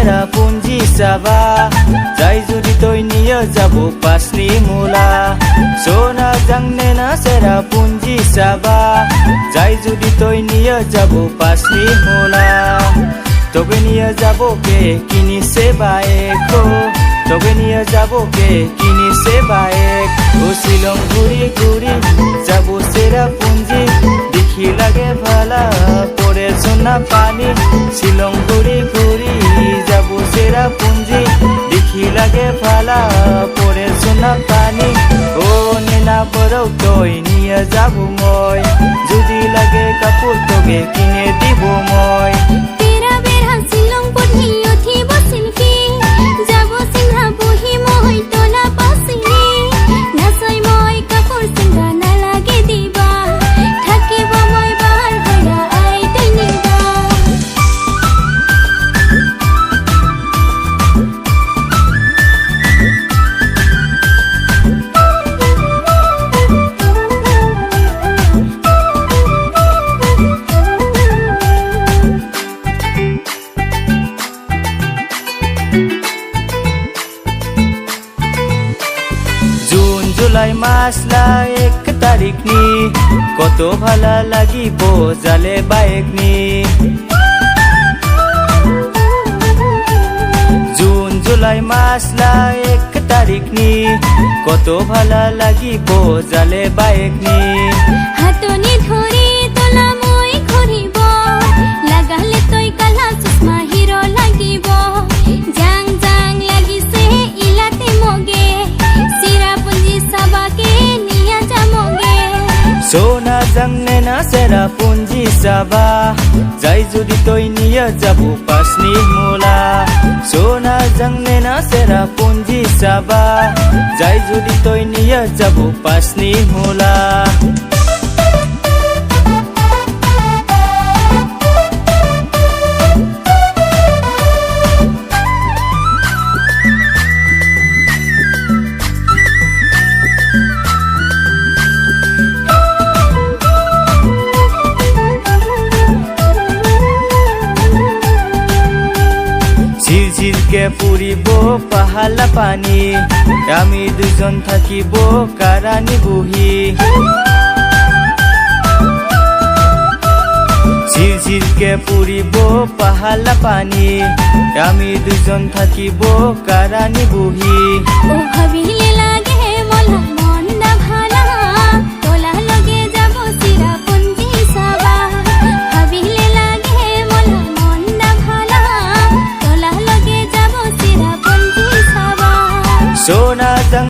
চেৰাপুঞ্জী চাবা যাই যদি তই নিয়ে যাব পাঁচনি মোলা সোনা জাংনে না চেৰাপুঞ্জী চাবা যাই যদি তই নিয়ে যাব পাঁচনি মোলা তবে নিয়ে যাব কে কিনিছে বাইক তবে নিয়ে যাব কে কিনিছে বাইক ও শিলং ঘুরি ঘুরি যাব চেৰাপুঞ্জী দেখি লাগে ভালা পরে সোনা পানি শিলং ঘুরি ঘুরি যাব চেৰাপুঞ্জী দেখি লাগে ভালা পরে সোনা পানি ও নেনা বড় তই নিয়ে যাব মই যদি লাগে কাপড় তোকে কিনে দিব মই জুলাই মাসলা 1 তারিখ নি কত ভালা লাগিব জালে বাইক নি জুন জুলাই মাসলা 1 তারিখ নি কত ভালা লাগিব জালে বাইক নি হাতনি ধরি তোলা মই ঘুরিব লাগালে তই কালা চশমা হিরো লাগিব জাং জাং লাগিছে ইলাতে মগে চেৰাপুঞ্জী চাবাকে নিয়া যামগে সোনা জাংনে না চেৰাপুঞ্জী চাবা যাই যদি তই নিয়ে যাব পাঁচনি মোলা সোনা জাংনে না চেৰাপুঞ্জী চাবা যাই যদি তই নিয়ে যাব পাঁচনি মোলা ঝিরঝিরকে পুরিব পাহালা পানি আমি দুজন থাকিব কারানি বুহি ঝিরঝিরকে পুরিব পাহালা পানি আমি দুজন থাকিব কারানি বুহি ও ভাবি